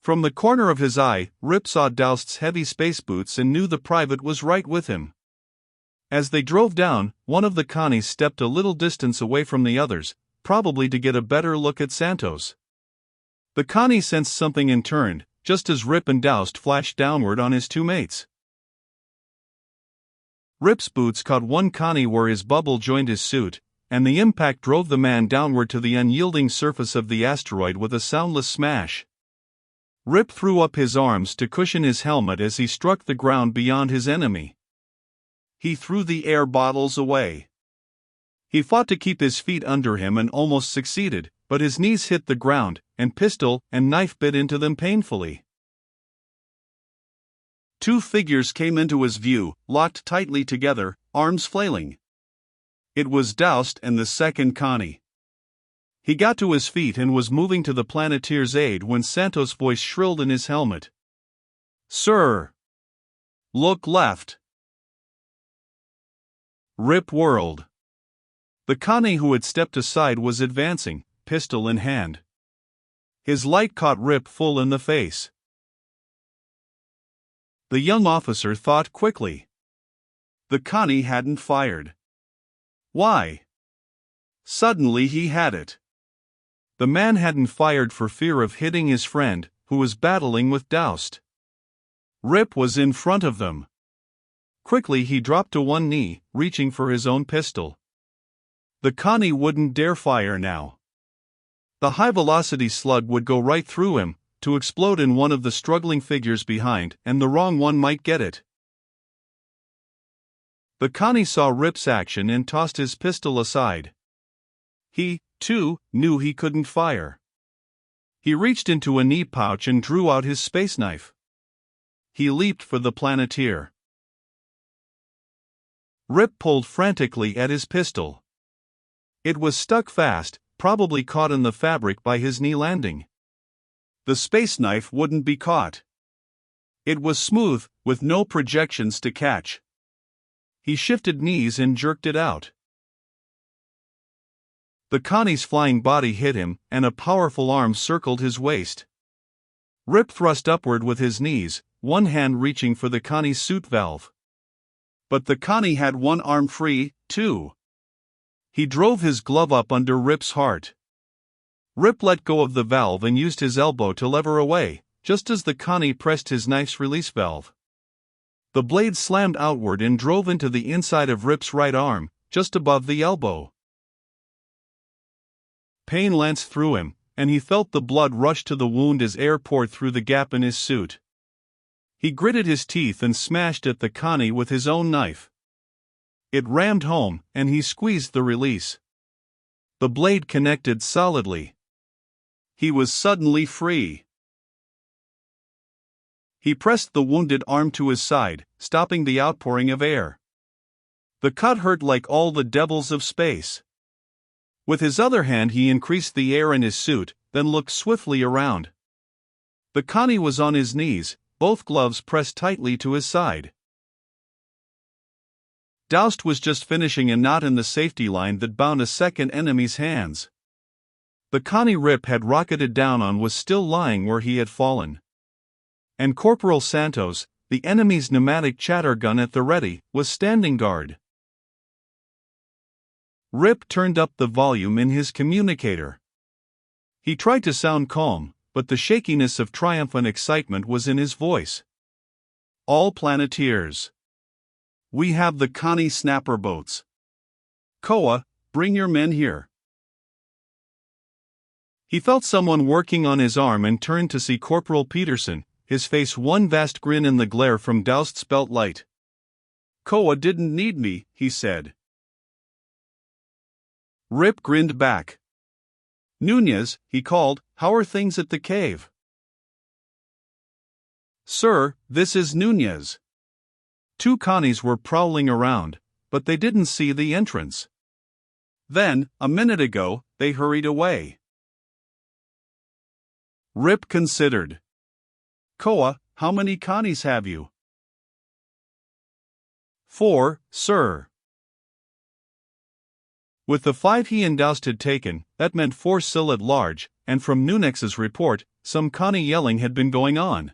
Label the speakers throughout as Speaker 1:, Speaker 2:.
Speaker 1: From the corner of his eye, Rip saw Doust's heavy space boots and knew the private was right with him. As they drove down, one of the Connies stepped a little distance away from the others, probably to get a better look at Santos. The Connie sensed something and turned, just as Rip and Doust flashed downward on his two mates. Rip's boots caught one Connie where his bubble joined his suit, and the impact drove the man downward to the unyielding surface of the asteroid with a soundless smash. Rip threw up his arms to cushion his helmet as he struck the ground beyond his enemy. He threw the air bottles away. He fought to keep his feet under him and almost succeeded, but his knees hit the ground, and pistol and knife bit into them painfully. Two figures came into his view, locked tightly together, arms flailing. It was Doust and the second Connie. He got to his feet and was moving to the Planeteer's aid when Santos' voice shrilled in his helmet. "Sir! Look left!" Rip whirled. The Connie who had stepped aside was advancing, pistol in hand. His light caught Rip full in the face. The young officer thought quickly. The Connie hadn't fired. Why? Suddenly he had it. The man hadn't fired for fear of hitting his friend, who was battling with Doust. Rip was in front of them. Quickly he dropped to one knee, reaching for his own pistol. The Connie wouldn't dare fire now. The high-velocity slug would go right through him, to explode in one of the struggling figures behind, and the wrong one might get it. The Connie saw Rip's action and tossed his pistol aside. He, too, knew he couldn't fire. He reached into a knee pouch and drew out his space knife. He leaped for the Planeteer. Rip pulled frantically at his pistol. It was stuck fast, probably caught in the fabric by his knee landing. The space knife wouldn't be caught. It was smooth, with no projections to catch. He shifted knees and jerked it out. The Connie's flying body hit him, and a powerful arm circled his waist. Rip thrust upward with his knees, one hand reaching for the Connie's suit valve. But the Connie had one arm free, too. He drove his glove up under Rip's heart. Rip let go of the valve and used his elbow to lever away, just as the Connie pressed his knife's release valve. The blade slammed outward and drove into the inside of Rip's right arm, just above the elbow. Pain lanced through him, and he felt the blood rush to the wound as air poured through the gap in his suit. He gritted his teeth and smashed at the Connie with his own knife. It rammed home, and he squeezed the release. The blade connected solidly. He was suddenly free. He pressed the wounded arm to his side, stopping the outpouring of air. The cut hurt like all the devils of space. With his other hand he increased the air in his suit, then looked swiftly around. The Connie was on his knees, both gloves pressed tightly to his side. Doust was just finishing a knot in the safety line that bound a second enemy's hands. The Connie Rip had rocketed down on was still lying where he had fallen. And Corporal Santos, the enemy's pneumatic chatter gun at the ready, was standing guard. Rip turned up the volume in his communicator. He tried to sound calm, but the shakiness of triumphant excitement was in his voice. "All Planeteers. We have the Connie snapper boats. Koa, bring your men here." He felt someone working on his arm and turned to see Corporal Peterson, his face one vast grin in the glare from Doust's belt light. "Koa didn't need me," he said. Rip grinned back. "Nunez," he called, "how are things at the cave?" "Sir, this is Nunez." Two Connies were prowling around, but they didn't see the entrance. Then, a minute ago, they hurried away. Rip considered. "Koa, how many Connies have you?" "4, sir." With the 5 he and Doust had taken, that meant 4 still at large, and from Nunez's report, some Connie yelling had been going on.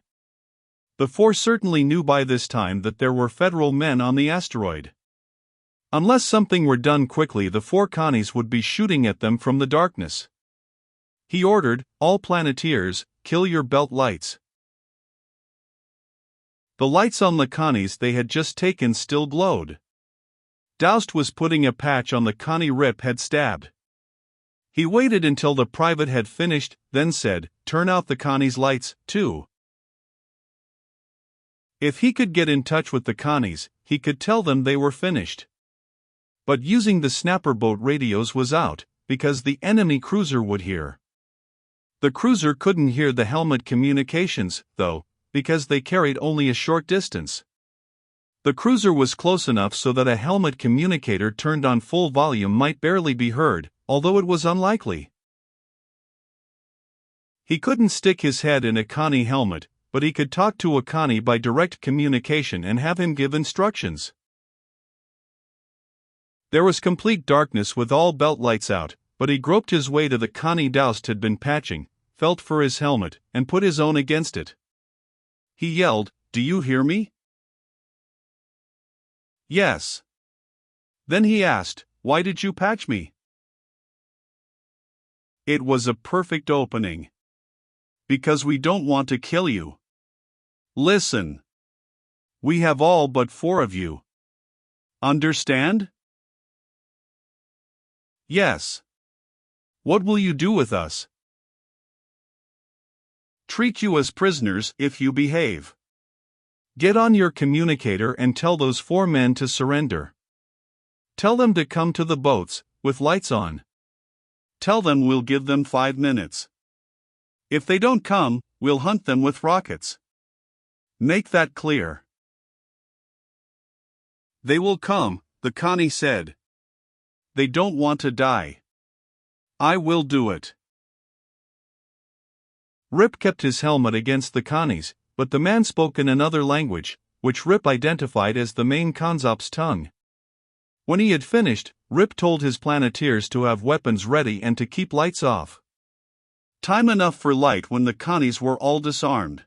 Speaker 1: The four certainly knew by this time that there were federal men on the asteroid. Unless something were done quickly, the four Connies would be shooting at them from the darkness. He ordered, "All Planeteers, kill your belt lights." The lights on the Connies they had just taken still glowed. Doust was putting a patch on the Connie Rip had stabbed. He waited until the private had finished, then said, "Turn out the Connies' lights, too." If he could get in touch with the Connies, he could tell them they were finished. But using the snapper boat radios was out, because the enemy cruiser would hear. The cruiser couldn't hear the helmet communications, though, because they carried only a short distance. The cruiser was close enough so that a helmet communicator turned on full volume might barely be heard, although it was unlikely. He couldn't stick his head in a Connie helmet, but he could talk to a Connie by direct communication and have him give instructions. There was complete darkness with all belt lights out, but he groped his way to the Connie Doust had been patching, felt for his helmet, and put his own against it. He yelled, "Do you hear me?" "Yes." Then he asked, "Why did you patch me?" It was a perfect opening. "Because we don't want to kill you. Listen. We have all but 4 of you. Understand?" "Yes." "What will you do with us?" "Treat you as prisoners if you behave. Get on your communicator and tell those 4 men to surrender. Tell them to come to the boats, with lights on. Tell them we'll give them 5 minutes. If they don't come, we'll hunt them with rockets. Make that clear." "They will come," the Connie said. "They don't want to die. I will do it." Rip kept his helmet against the Connies, but the man spoke in another language, which Rip identified as the main Consop's tongue. When he had finished, Rip told his Planeteers to have weapons ready and to keep lights off. Time enough for light when the Connies were all disarmed.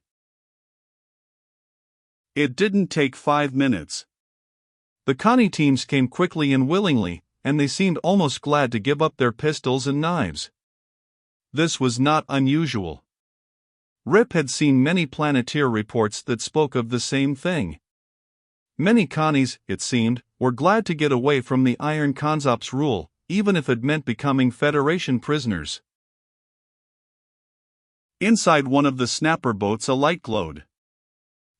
Speaker 1: It didn't take 5 minutes. The Connie teams came quickly and willingly, and they seemed almost glad to give up their pistols and knives. This was not unusual. Rip had seen many Planeteer reports that spoke of the same thing. Many Connies, it seemed, were glad to get away from the Iron Consop's rule, even if it meant becoming Federation prisoners. Inside one of the snapper boats a light glowed.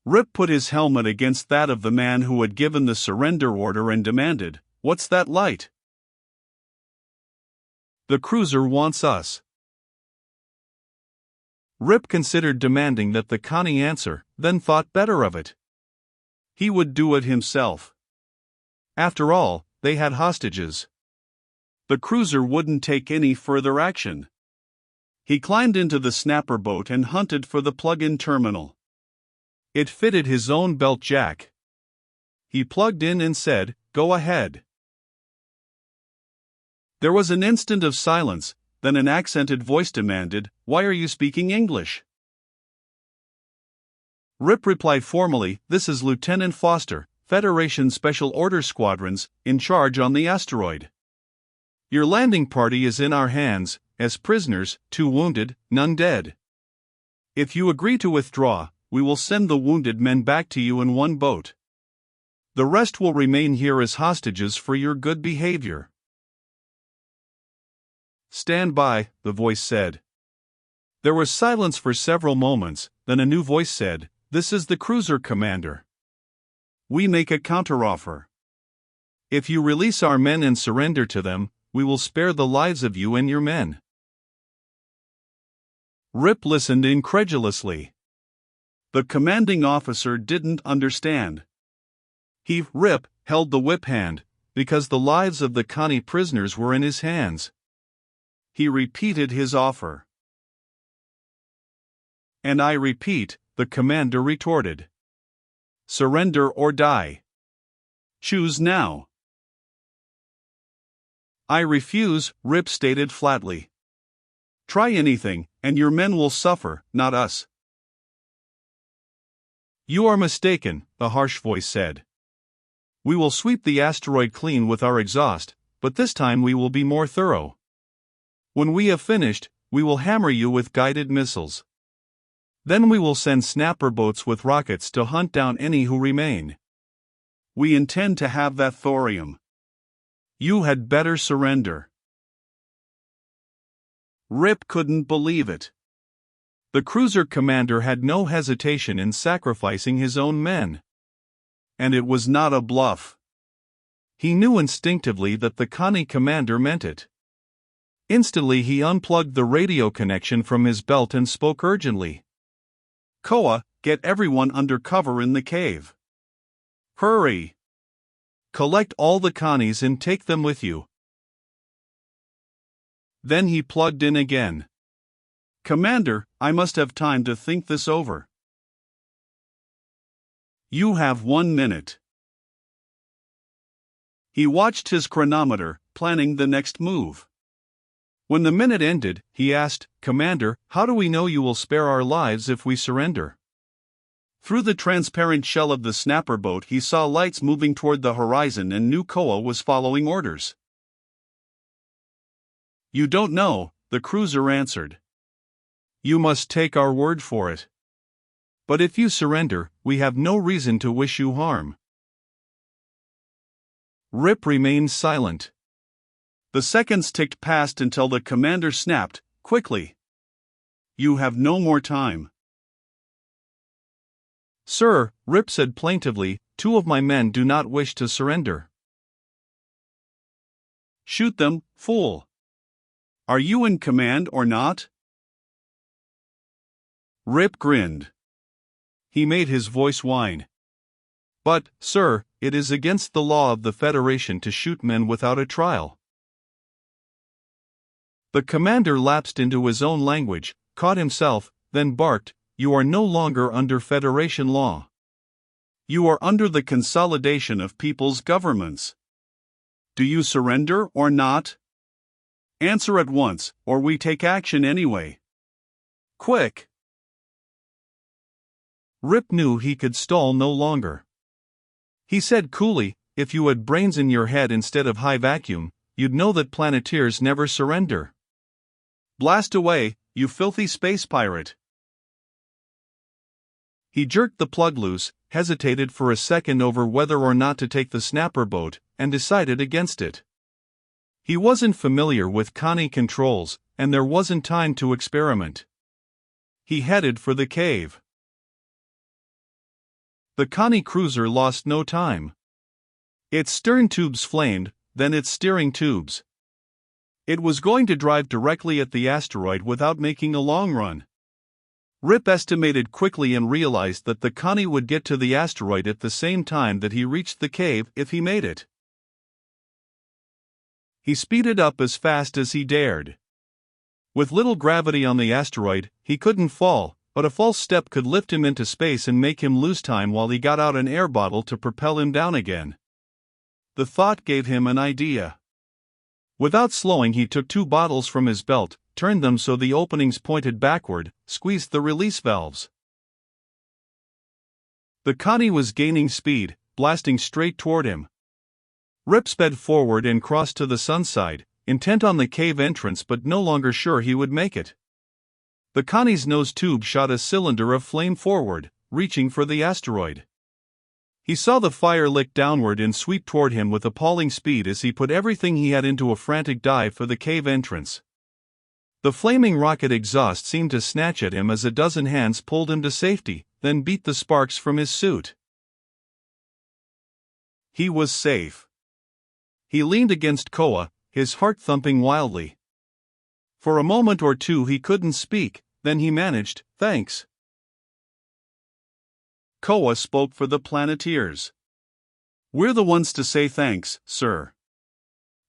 Speaker 1: Rip put his helmet against that of the man who had given the surrender order and demanded, "What's that light?" "The cruiser wants us." Rip considered demanding that the Connie answer, then thought better of it. He would do it himself. After all, they had hostages. The cruiser wouldn't take any further action. He climbed into the snapper boat and hunted for the plug-in terminal. It fitted his own belt jack. He plugged in and said, "Go ahead." There was an instant of silence, then an accented voice demanded, "Why are you speaking English?" Rip replied formally, "This is Lieutenant Foster, Federation Special Order Squadrons, in charge on the asteroid. Your landing party is in our hands, as prisoners, 2 wounded, none dead. If you agree to withdraw, we will send the wounded men back to you in 1 boat. The rest will remain here as hostages for your good behavior." "Stand by," the voice said. There was silence for several moments, then a new voice said, "This is the cruiser commander. We make a counteroffer. If you release our men and surrender to them, we will spare the lives of you and your men." Rip listened incredulously. The commanding officer didn't understand. He, Rip, held the whip hand, because the lives of the Connie prisoners were in his hands. He repeated his offer. "And I repeat," the commander retorted. "Surrender or die. Choose now." "I refuse," Rip stated flatly. "Try anything, and your men will suffer, not us. You are mistaken, a harsh voice said. We will sweep the asteroid clean with our exhaust, but this time we will be more thorough. When we have finished, we will hammer you with guided missiles. Then we will send snapper boats with rockets to hunt down any who remain. We intend to have that thorium. You had better surrender. Rip couldn't believe it. The cruiser commander had no hesitation in sacrificing his own men. And it was not a bluff. He knew instinctively that the Connie commander meant it. Instantly he unplugged the radio connection from his belt and spoke urgently. Koa, get everyone under cover in the cave. Hurry! Collect all the Connies and take them with you. Then he plugged in again. Commander, I must have time to think this over. You have 1 minute. He watched his chronometer, planning the next move. When the minute ended, he asked, Commander, how do we know you will spare our lives if we surrender? Through the transparent shell of the snapper boat he saw lights moving toward the horizon and knew Koa was following orders. You don't know, the cruiser answered. You must take our word for it. But if you surrender, we have no reason to wish you harm. Rip remained silent. The seconds ticked past until the commander snapped, quickly. You have no more time. Sir, Rip said plaintively, 2 of my men do not wish to surrender. Shoot them, fool. Are you in command or not? Rip grinned. He made his voice whine. But, sir, it is against the law of the Federation to shoot men without a trial. The commander lapsed into his own language, caught himself, then barked, You are no longer under Federation law. You are under the consolidation of people's governments. Do you surrender or not? Answer at once, or we take action anyway. Quick! Rip knew he could stall no longer. He said coolly, If you had brains in your head instead of high vacuum, you'd know that planeteers never surrender. Blast away, you filthy space pirate! He jerked the plug loose, hesitated for a second over whether or not to take the snapper boat, and decided against it. He wasn't familiar with Connie controls, and there wasn't time to experiment. He headed for the cave. The Connie cruiser lost no time. Its stern tubes flamed, then its steering tubes. It was going to drive directly at the asteroid without making a long run. Rip estimated quickly and realized that the Connie would get to the asteroid at the same time that he reached the cave if he made it. He speeded up as fast as he dared. With little gravity on the asteroid, he couldn't fall, but a false step could lift him into space and make him lose time while he got out an air bottle to propel him down again. The thought gave him an idea. Without slowing, he took 2 bottles from his belt, turned them so the openings pointed backward, squeezed the release valves. The Connie was gaining speed, blasting straight toward him. Rip sped forward and crossed to the sunside, intent on the cave entrance but no longer sure he would make it. The Connie's nose tube shot a cylinder of flame forward, reaching for the asteroid. He saw the fire lick downward and sweep toward him with appalling speed as he put everything he had into a frantic dive for the cave entrance. The flaming rocket exhaust seemed to snatch at him as a dozen hands pulled him to safety, then beat the sparks from his suit. He was safe. He leaned against Koa, his heart thumping wildly. For a moment or two he couldn't speak, then he managed, Thanks. Koa spoke for the Planeteers. We're the ones to say thanks, sir.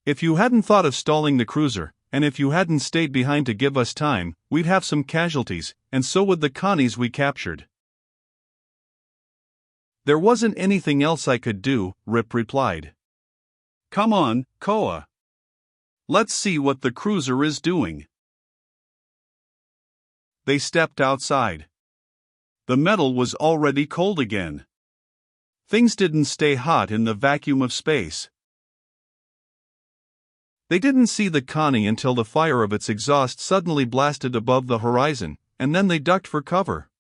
Speaker 1: If you hadn't thought of stalling the cruiser, and if you hadn't stayed behind to give us time, we'd have some casualties, and so would the Connies we captured. There wasn't anything else I could do, Rip replied. Come on, Koa. Let's see what the cruiser is doing. They stepped outside. The metal was already cold again. Things didn't stay hot in the vacuum of space. They didn't see the Connie until the fire of its exhaust suddenly blasted above the horizon, and then they ducked for cover.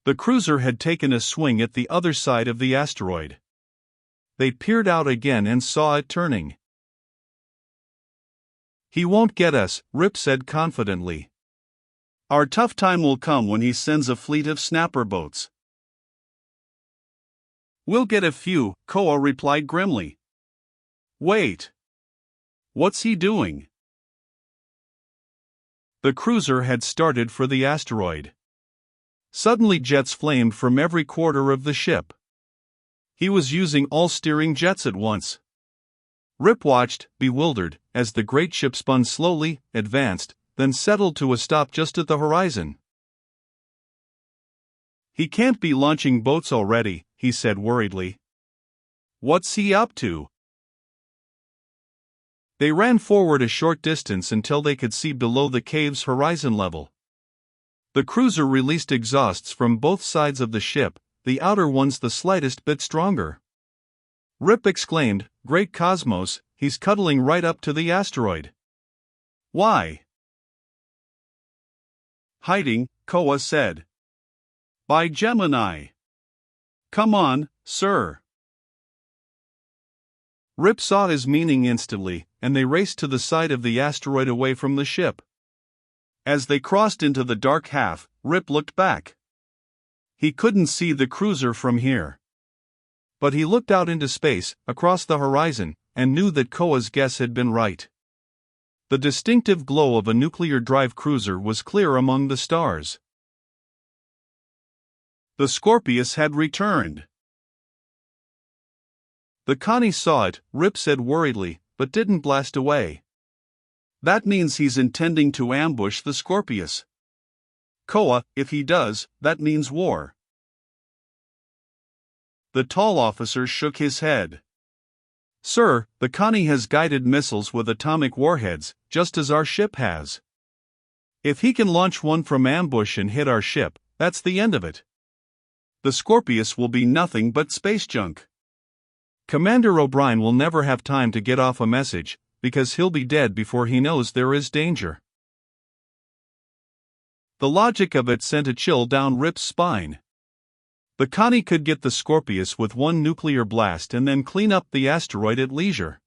Speaker 1: The cruiser had taken a swing at the other side of the asteroid. They peered out again and saw it turning. "He won't get us," Rip said confidently. "Our tough time will come when he sends a fleet of snapper boats." "We'll get a few," Koa replied grimly. "Wait. What's he doing?" The cruiser had started for the asteroid. Suddenly jets flamed from every quarter of the ship. He was using all steering jets at once. Rip watched, bewildered, as the great ship spun slowly, advanced, then settled to a stop just at the horizon. "He can't be launching boats already," he said worriedly. "What's he up to?" They ran forward a short distance until they could see below the cave's horizon level. The cruiser released exhausts from both sides of the ship, the outer ones the slightest bit stronger. Rip exclaimed, "Great cosmos, he's cuddling right up to the asteroid." "Why?" "Hiding," Koa said. "By Gemini. Come on, sir." Rip saw his meaning instantly, and they raced to the side of the asteroid away from the ship. As they crossed into the dark half, Rip looked back. He couldn't see the cruiser from here. But he looked out into space, across the horizon, and knew that Koa's guess had been right. The distinctive glow of a nuclear-drive cruiser was clear among the stars. The Scorpius had returned. The Connie saw it, Rip said worriedly, but didn't blast away. "That means he's intending to ambush the Scorpius. Koa, if he does, that means war." The tall officer shook his head. "Sir, the Connie has guided missiles with atomic warheads, just as our ship has. If he can launch one from ambush and hit our ship, that's the end of it. The Scorpius will be nothing but space junk. Commander O'Brien will never have time to get off a message, because he'll be dead before he knows there is danger." The logic of it sent a chill down Rip's spine. The Connie could get the Scorpius with one nuclear blast and then clean up the asteroid at leisure.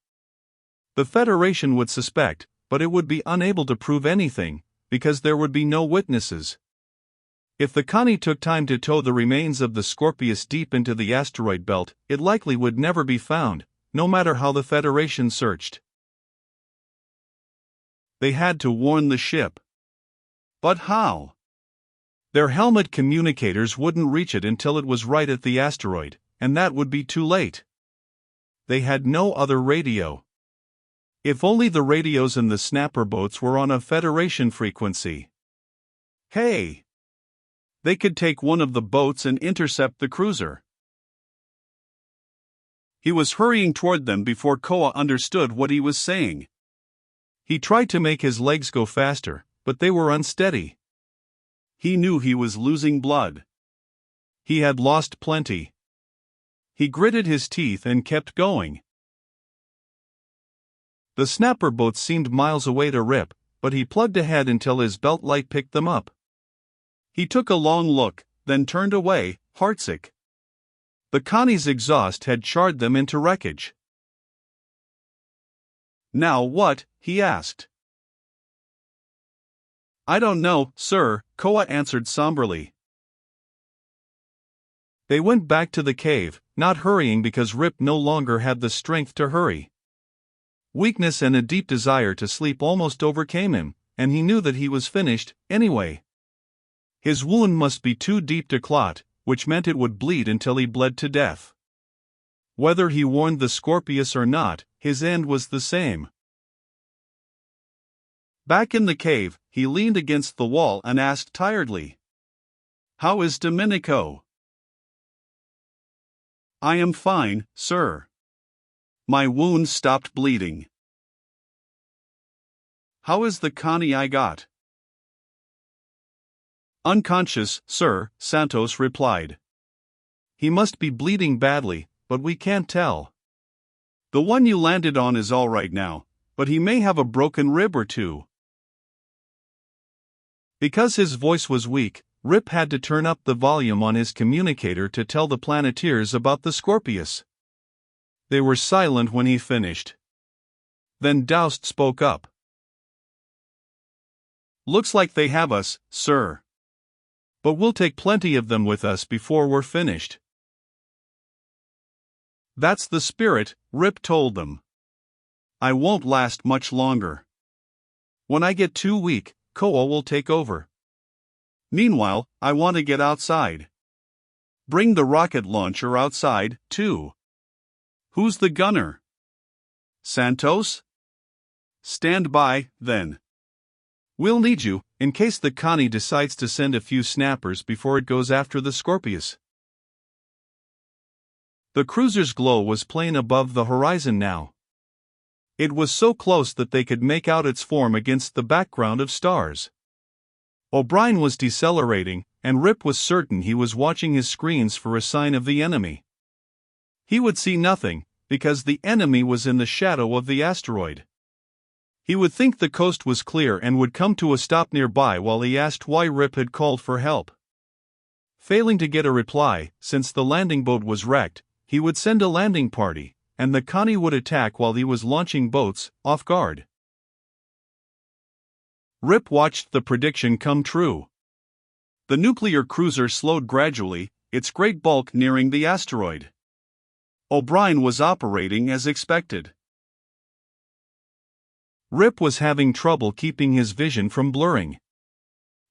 Speaker 1: The Federation would suspect, but it would be unable to prove anything, because there would be no witnesses. If the Connie took time to tow the remains of the Scorpius deep into the asteroid belt, it likely would never be found, no matter how the Federation searched. They had to warn the ship. But how? Their helmet communicators wouldn't reach it until it was right at the asteroid, and that would be too late. They had no other radio. If only the radios in the snapper boats were on a Federation frequency. Hey! They could take one of the boats and intercept the cruiser. He was hurrying toward them before Koa understood what he was saying. He tried to make his legs go faster, but they were unsteady. He knew he was losing blood. He had lost plenty. He gritted his teeth and kept going. The snapper boats seemed miles away to Rip, but he plugged ahead until his belt light picked them up. He took a long look, then turned away, heartsick. The Connie's exhaust had charred them into wreckage. "Now what?" he asked. "I don't know, sir," Koa answered somberly. They went back to the cave, not hurrying because Rip no longer had the strength to hurry. Weakness and a deep desire to sleep almost overcame him, and he knew that he was finished, anyway. His wound must be too deep to clot, which meant it would bleed until he bled to death. Whether he warned the Scorpius or not, his end was the same. Back in the cave, he leaned against the wall and asked tiredly, "How is Domenico?" "I am fine, sir. My wound stopped bleeding." "How is the Connie I got?" Unconscious, sir, Santos replied. He must be bleeding badly, but we can't tell. The one you landed on is all right now, but he may have a broken rib or two. Because his voice was weak, Rip had to turn up the volume on his communicator to tell the Planeteers about the Scorpius. They were silent when he finished. Then Doust spoke up. Looks like they have us, sir. But we'll take plenty of them with us before we're finished. That's the spirit, Rip told them. I won't last much longer. When I get too weak, Koa will take over. Meanwhile, I want to get outside. Bring the rocket launcher outside, too. Who's the gunner? Santos? Stand by, then. We'll need you, in case the Connie decides to send a few snappers before it goes after the Scorpius. The cruiser's glow was plain above the horizon now. It was so close that they could make out its form against the background of stars. O'Brien was decelerating, and Rip was certain he was watching his screens for a sign of the enemy. He would see nothing, because the enemy was in the shadow of the asteroid. He would think the coast was clear and would come to a stop nearby while he asked why Rip had called for help. Failing to get a reply, since the landing boat was wrecked, he would send a landing party, and the Connie would attack while he was launching boats, off guard. Rip watched the prediction come true. The nuclear cruiser slowed gradually, its great bulk nearing the asteroid. O'Brien was operating as expected. Rip was having trouble keeping his vision from blurring.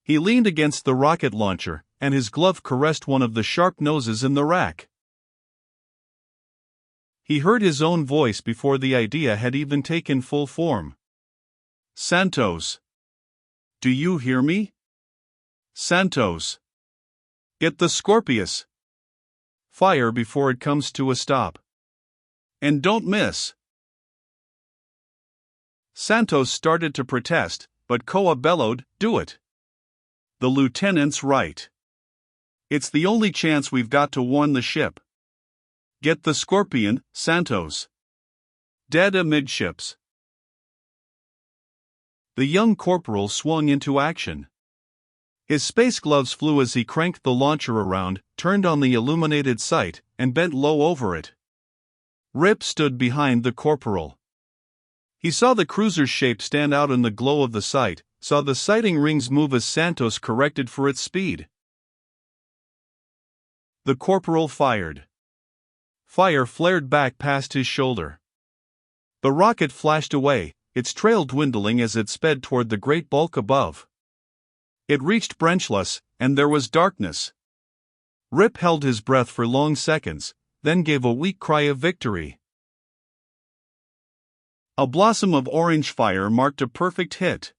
Speaker 1: He leaned against the rocket launcher, and his glove caressed one of the sharp noses in the rack. He heard his own voice before the idea had even taken full form. Santos. Do you hear me? Santos. Get the Scorpius. Fire before it comes to a stop. And don't miss. Santos started to protest, but Koa bellowed, Do it. The lieutenant's right. It's the only chance we've got to warn the ship. Get the Scorpion, Santos. Dead amidships. The young corporal swung into action. His space gloves flew as he cranked the launcher around, turned on the illuminated sight, and bent low over it. Rip stood behind the corporal. He saw the cruiser's shape stand out in the glow of the sight, saw the sighting rings move as Santos corrected for its speed. The corporal fired. Fire flared back past his shoulder. The rocket flashed away, its trail dwindling as it sped toward the great bulk above. It reached Brenchless, and there was darkness. Rip held his breath for long seconds, then gave a weak cry of victory. A blossom of orange fire marked a perfect hit.